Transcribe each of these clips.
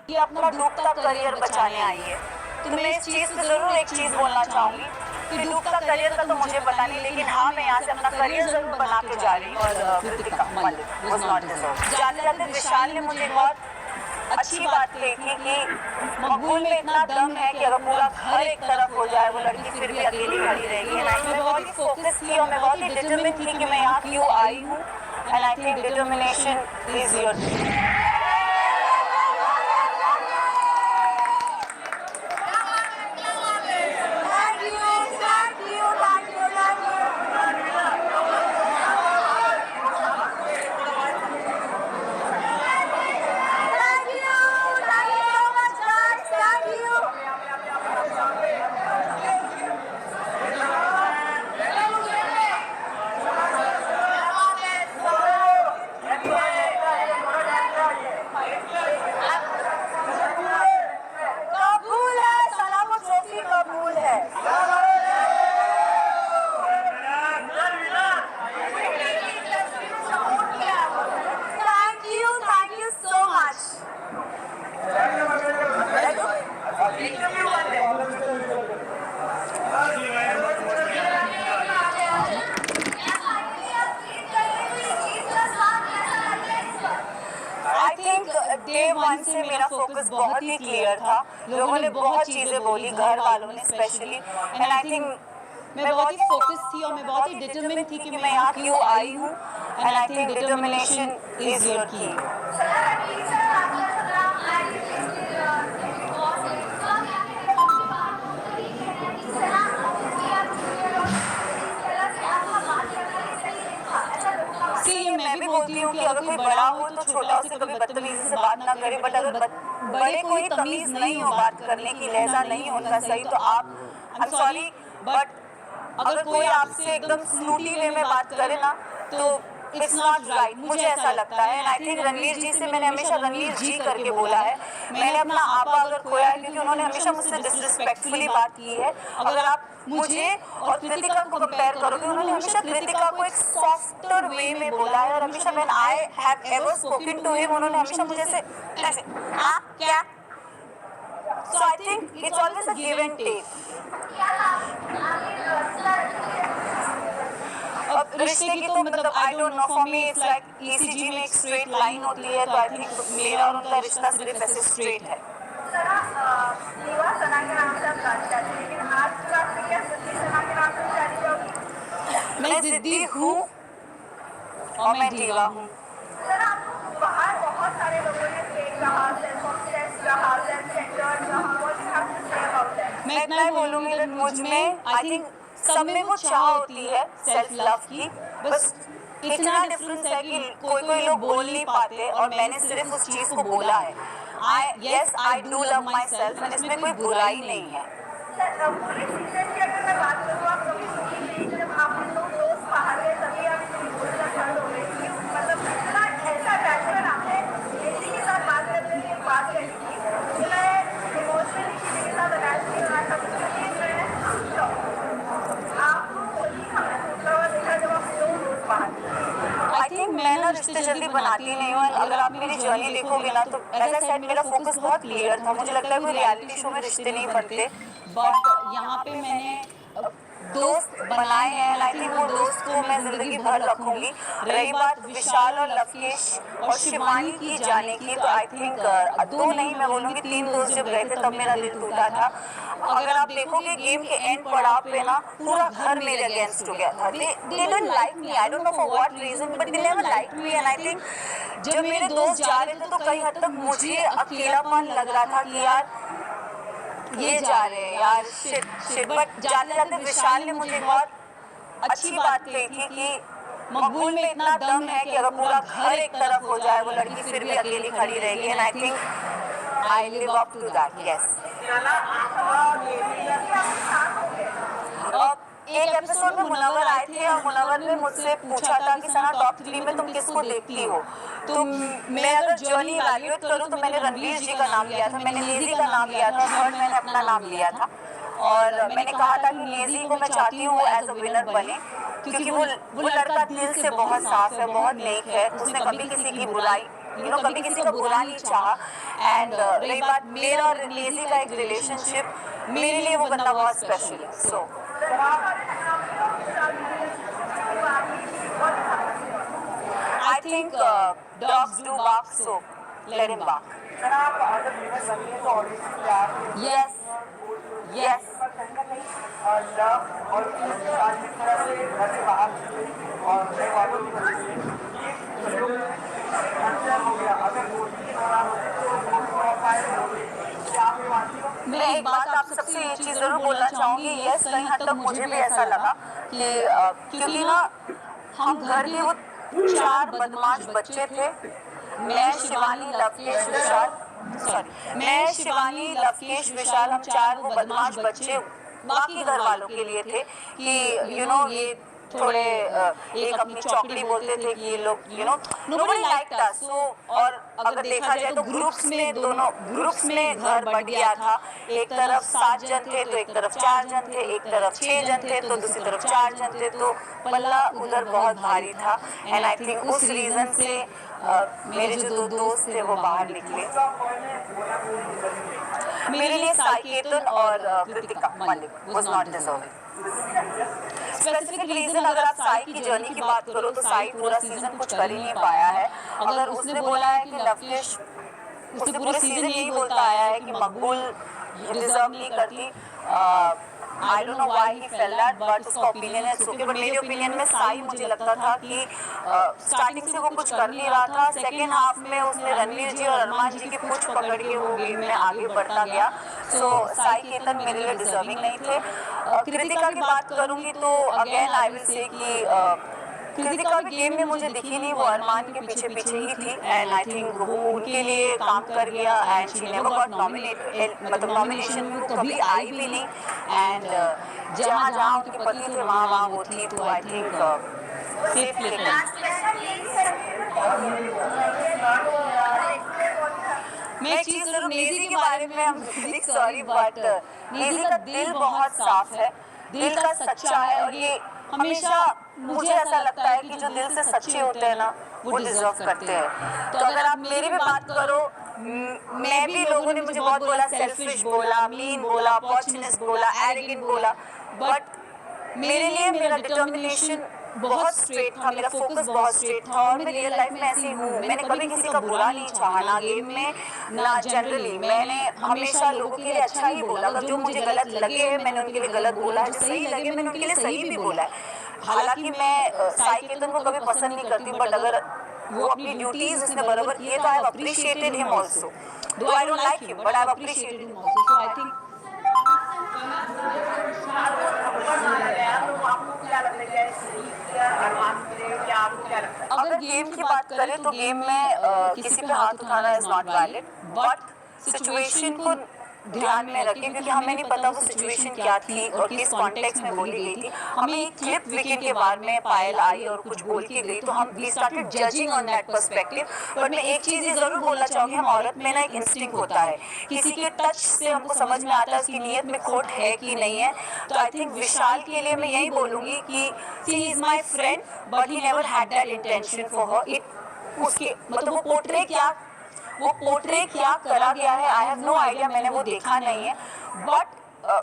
ये अपना डूबता करियर बचाने आई है। तो मैं इस चीज़ पे ज़रूर एक चीज़ बोलना चाहूँगी कि डूबता करियर का तो मुझे पता नहीं, लेकिन हाँ, मैं यहाँ से अपना करियर ज़रूर बना के जा रही हूँ। और Kritika Malik was not deserve. जाते जाते विशाल ने मुझे बहुत अच्छी बात कही थी कि मकबूल में इतना दम है कि अगर पूरा घर एक तरफ हो जाए, वो लड़की फिर भी अकेली खड़ी रहेगी। मैं बहुत ही फोकस थी और मैं बहुत ही डिटरमिन थी कि मैं यहाँ क्यों आई हूँ। And I think determination is your day one से मेरा फोकस बहुत ही क्लियर था। लोगों ने बहुत चीज़ें बोली, घर वालों ने स्पेशली, एंड आई थिंक मैं बहुत ही फोकस थी और मैं बहुत ही डिटरमिन थी कि मैं यहाँ क्यों आई हूँ। And I think determination is your की। मैं भी बोलती हूँ कि अगर कोई बड़ा हो तो छोटा उससे कभी बदतमीजी से बात ना करे, बट अगर बड़े कोई तमीज नहीं हो बात करने की, लहजा नहीं होता सही, तो आप आई एम सॉरी बट अगर कोई आपसे एकदम स्नूटी वे में बात करे ना तो इट्स नॉट राइट, मुझे ऐसा लगता है। एंड आई थिंक रणवीर जी से मैंने हमेशा रणवीर जी करके बोला है। मैंने अपना आपा अगर खोया है क्योंकि उन्होंने हमेशा मुझसे डिसरिस्पेक्टफुली बात की है। अगर आप मुझे और कृतिका को कंपेयर करोगे, उन्होंने हमेशा कृतिका को एक सॉफ्टर वे में बोला है और हमेशा when I have ever spoken to him, उन्होंने हमेशा मुझे ऐसे हाँ क्या, so I think it's always a give and take. अब रिश्ते की तो मतलब I don't know, for me it's like ECG में एक स्ट्रेट लाइन होती है, तो आई थिंक मेरा और उनका रिश्ता सिर्फ ऐसे स्ट्रेट है। मैं जिद्दी हूँ और मैं दीवा हूँ। बाहर बहुत सारे लोगों ने फेक कहा, सेल्फ ऑब्सेस्ड कहा, सेल्फ सेंटर्ड कहा, what you have to say about that? मैं इतना ही बोलूँगी कि मुझ में आई थिंक सब में वो चाह होती है सेल्फ लव की, बस इतना डिफरेंस है कि कोई कोई लोग बोल नहीं पाते और मैंने सिर्फ उस चीज़ को बोला है। Yes I do love my self, and इसमें कोई बुराई नहीं है। पूरे सीजन की अगर मैं बात करूँ, आप कभी सुनी नहीं जब आप लोग दोस्त बाहर गए तभी आप बोलना बंद हो गई थी, मतलब इतना ऐसा अटैचमेंट आपने किसी के साथ बात करने की बात करी थी, मैं इमोशनली किसी के साथ अटैच नहीं होना था, आपको देखा जब आप दोस्त बाहर। आई थिंक मैं ना रिश्ते जल्दी बनाती नहीं हूँ। अगर आप मेरी जर्नी देखोगे ना तो एज आई सेड मेरा फोकस बहुत क्लियर था। मुझे लगता है कोई रियलिटी शो में रिश्ते नहीं बनते, बट यहाँ पे मैंने दोस्त बनाए हैं। आई थिंक वो दोस्त को मैं जिंदगी भर रखूंगी। रही बात विशाल और लवकेश और शिवानी की जाने की, तो आई थिंक दो नहीं मैं बोलूँगी 3 दोस्त जब गए थे तब मेरा दिल टूटा था। अगर आप देखोगे गेम के एंड पड़ाव पे ना पूरा घर मेरे अगेंस्ट हो गया था। They didn't like me, I don't know for what reason, but they never like me. And I think जब मेरे दोस्त जा रहे थे तो कई हद तक मुझे अकेलापन लग रहा था कि यार ये जा रहे हैं यार, शिट शिट। बट जाते जाते विशाल ने मुझे बहुत अच्छी बात कही थी कि मकबूल में इतना दम है कि अगर पूरा घर एक तरफ हो जाए, वो लड़की फिर भी अकेली खड़ी रहेगी। And I think I live up to that. Yes, एक एपिसोड में मुनव्वर आए थे और मुनव्वर ने मुझसे पूछा था कि सना टॉप 3 में तुम किसको देखती हो। तो मैं अगर जर्नी इवैल्यूएट करूँ तो मैंने रणवीर जी का नाम लिया था, मैंने नेजी का नाम लिया था, थर्ड मैंने अपना नाम लिया था। और मैंने कहा था कि नेजी को मैं चाहती हूँ वो एज अ विनर बने, क्योंकि वो लड़का दिल से बहुत साफ है, बहुत नेक है, उसने कभी किसी की बुराई कभी किसी का बुरा नहीं चाहा। एंड रही बात मेरा और नेजी का एक रिलेशनशिप, मेरे लिए वो बंदा बहुत स्पेशल है. सो I think dogs do bark, so let him bark. Yes, yes. मैं एक बात आप सबसे ये चीज़ ज़रूर बोलना चाहूँगी. यस, कहीं हद तक मुझे भी ऐसा लगा कि क्योंकि ना हम घर के वो 4 बदमाश बच्चे थे. मैं शिवानी, लवकेश, विशाल, मैं शिवानी, लवकेश, विशाल, हम 4 वो बदमाश बच्चे बाकी घर वालों के लिए थे कि ये थोड़े एक अपनी चौकड़ी बोलते थे कि ये लोग नोबडी लाइक्ड अस. सो और अगर देखा जाए तो ग्रुप्स में घर बट गया था. एक तरफ 7 जन थे तो एक तरफ 4 जन थे, एक तरफ 6 जन थे तो दूसरी तरफ 4 जन थे. तो पल्ला उधर बहुत भारी था. एंड आई थिंक उस रीज़न से मेरे जो 2 दोस्त थे वो बाहर निकले. मेरे लिए साई केतन और Kritika Malik was not deserving. Specific reason अगर आप साई की जर्नी की बात करो तो साई पूरा सीजन कुछ कर ही नहीं पाया है. अगर उसने बोला है कि लवकेश, उसने पूरे सीजन यही बोलता आया है कि मकबूल डिजर्व नहीं करती. आई don't know why he fail that, but उसका ओपिनियन है ओके. बट मेरे ओपिनियन में साई मुझे लगता था कि स्टार्टिंग से वो कुछ कर नहीं रहा था. सेकेंड हाफ में उसने रणवीर जी और अरमान जी की पूछ पकड़ के वो गेम में आगे बढ़ता गया. सो साई केतन मेरे लिए डिजर्विंग नहीं थे. कृतिका की बात करूंगी तो अगेन आई विल से कि कृतिका भी गेम में मुझे दिखी नहीं. वो अरमान के पीछे पीछे ही थी. एंड आई थिंक वो उनके लिए काम कर गया. And she never got nominated, मतलब नॉमिनेशन में वो कभी आई भी नहीं. एंड जहाँ जहाँ उनके पति थे वहाँ वहाँ वो थी. तो आई थिंक सेफ प्ले. मैं एक चीज़ जरूर नेजी के बारे में, हम रियली सॉरी बट नेजी का दिल बहुत साफ है, दिल का सच्चा है. और ये हमेशा मुझे ऐसा लगता है कि जो दिल से सच्चे होते हैं ना वो डिजर्व करते हैं. तो अगर आप मेरी भी बात करो, मैं भी, लोगों ने मुझे बहुत बोला, सेल्फिश बोला, मीन बोला, अपॉर्चुनिस्ट बोला, एरोगेंट बोला, बट मेरे लिए मेरा डिटर्मिनेशन बहुत स्ट्रेट था, मेरा फोकस बहुत स्ट्रेट था. और मैं रियल लाइफ में ऐसी हूँ. मैंने कभी किसी का बुरा नहीं चाहा, ना गेम में ना जनरली. मैंने हमेशा लोगों के लिए अच्छा ही बोला. अगर जो मुझे गलत लगे मैंने उनके लिए गलत बोला है, जो सही लगे मैंने उनके लिए सही भी बोला है. हालांकि मैं साई केतन को कभी पसंद नहीं करती, बट अगर वो अपनी ड्यूटीज उसने बराबर किए तो I have appreciated him also. Though I don't like him but I have appreciated him also. So I think अगर गेम की बात करें तो गेम में किसी पे हाथ उठाना is not valid, but situation को ध्यान में रखें क्योंकि हमें नहीं पता वो सिचुएशन क्या थी और किस कॉन्टेक्स्ट में बोली गई थी. हमें एक क्लिप वीकेंड के बारे में पायल आई और कुछ बोल के गई तो हम we started judging on that perspective. But मैं एक चीज़ ज़रूर बोलना चाहूँगी, हम औरत में ना एक इंस्टिंक्ट होता है, किसी के टच से हमको समझ में आता है उसकी नीयत में खोट है कि नहीं है. तो आई थिंक विशाल के लिए मैं यही बोलूँगी कि she is my friend but he never had that intention for her. It उसके मतलब वो पोर्ट्रे क्या करा गया है आई हैव नो आइडिया, मैंने वो देखा नहीं है. बट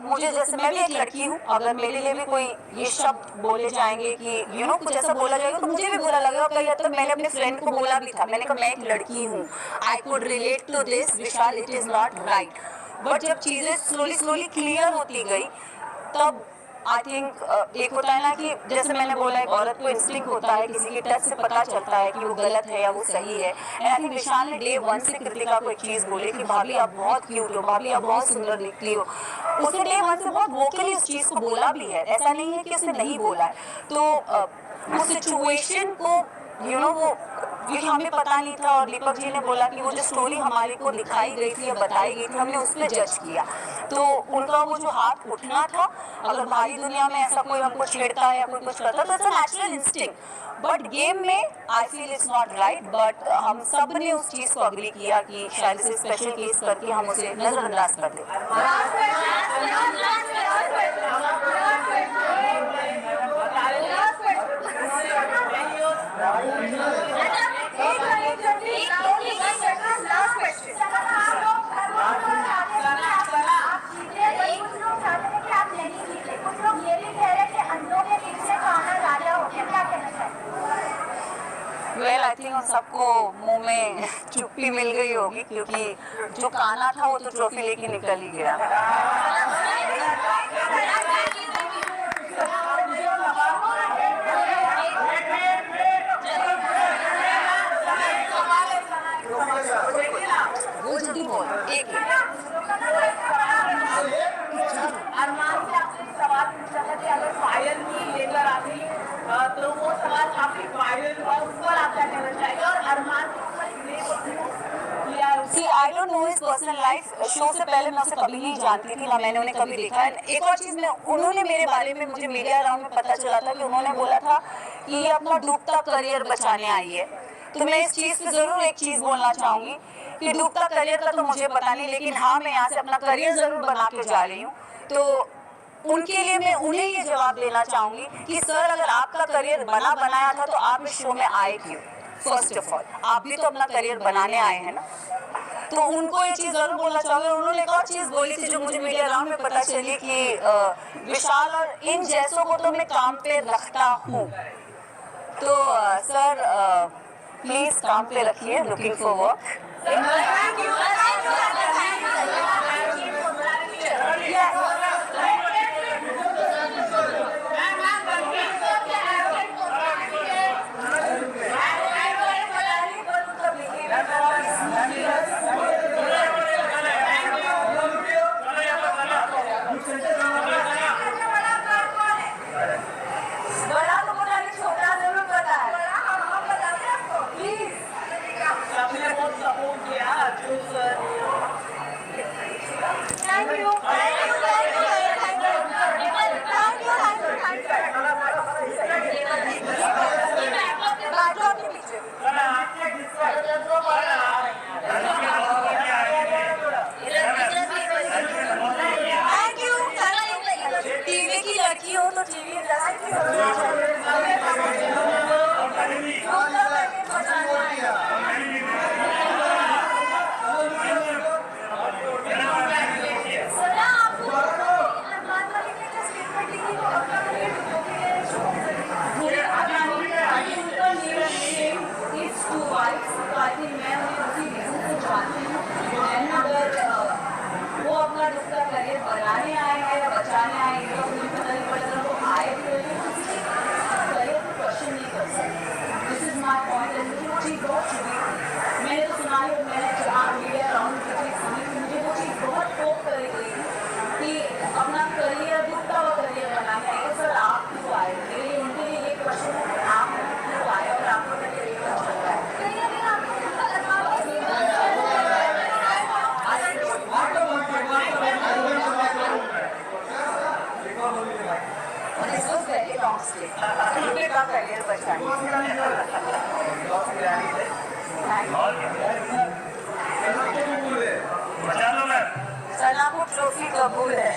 मुझे जैसे मैं भी एक लड़की हूँ, अगर मेरे लिए भी कोई ये शब्द बोले जाएंगे कि कुछ ऐसा बोला जाएगा तो मुझे भी बुरा लगेगा. कई हद तक मैंने अपने फ्रेंड को बोला भी था, मैंने कहा मैं एक लड़की हूँ, I could relate to this Vishal, it is not right. But जब चीज़ें स्लोली क्लियर होती गई तब आई थिंक एक होता है ना कि जैसे मैंने बोला एक औरत को इंस्टिंक्ट होता है, किसी के टच से पता चलता है कि वो गलत है या वो सही है. एंड आई थिंक विशाल ने डे 1 से कृतिका को एक चीज़ बोली कि भाभी आप बहुत क्यूट हो, भाभी आप बहुत सुंदर दिखती हो. उसने डे 1 से बहुत वोकली उस चीज़ को बोला भी है, ऐसा नहीं है कि उसने नहीं बोला है. तो उस सिचुएशन को वो क्योंकि हमें पता नहीं था और दीपक जी ने बोला कि वो जो स्टोरी हमारे को दिखाई गई थी या बताई गई थी हमने उस पर जज किया. तो उनका वो जो हाथ उठना था, अगर बाहरी दुनिया में ऐसा कोई हमको छेड़ता है या कोई कुछ करता तो it's a natural instinct. But game में I feel it's not right. But हम सब ने उस चीज़ को अग्री किया कि शायद से स्पेशल केस करके हम उसे नज़रअंदाज कर दें. को मुंह में चुप्पी मिल गई होगी, क्योंकि जो काना था वो तो ट्रॉफी लेके निकल ही गया। वो जल्दी बोल, एक अरमान से आपसे एक सवाल पूछा था कि अगर पायल की लेकर आती तो वो सवाल काफी वायरल हुआ, उस पर आप क्या कहना चाहेंगे? और अरमान के ऊपर See, I don't know his personal life. Show से पहले मैं उसे कभी नहीं जानती थी, ना मैंने उन्हें कभी देखा। एक और चीज़, उन्होंने मेरे बारे में, मुझे मीडिया राउंड में पता चला था कि उन्होंने बोला था कि ये अपना डूबता करियर बचाने आई है। तो मैं इस चीज़ पे ज़रूर एक चीज़ बोलना चाहूँगी कि डूबता करियर का तो मुझे पता नहीं, लेकिन हाँ, मैं यहाँ से अपना करियर ज़रूर बना के जा रही हूँ। तो उनके लिए मैं उन्हें ये जवाब देना चाहूँगी कि सर, अगर आपका करियर बनाया था तो आप इस शो में आए क्यों? फर्स्ट ऑफ ऑल, आप भी तो अपना करियर बनाने आए हैं ना। तो उनको ये चीज़ जरूर बोलना चाहूँगी। उन्होंने एक और चीज़ बोली थी जो मुझे मीडिया राउंड में पता चली कि विशाल और इन जैसों को तो मैं काम पे रखता हूँ। तो सर, प्लीज काम पे रखिए, लुकिंग फॉर वर्क। टीवी की लड़की हो तो टीवी वो अपना डूबता करियर बनाने आए हैं या बचाने आए हैं, तो मुझे पता नहीं पड़ रहा वो आए थे करियर को क्वेश्चन नहीं कर सकते। This is my point and मुझे वो चीज़ बहुत चुभी थी। मैंने तो सुना है, मैंने जहाँ मीडिया राउंड की चीज़ सुनी थी, मुझे वो चीज़ बहुत टोक करी गई थी कि अपना करियर, डूबता हुआ करियर बनाने आए। तो सर, आप क्यों आए? मेरे लिए, उनके लिए ये क्वेश्चन है कि आप क्यों आए और आपको मेरे लिए क्या चल रहा है? करियर सर, आपको ट्रॉफी कबूल है।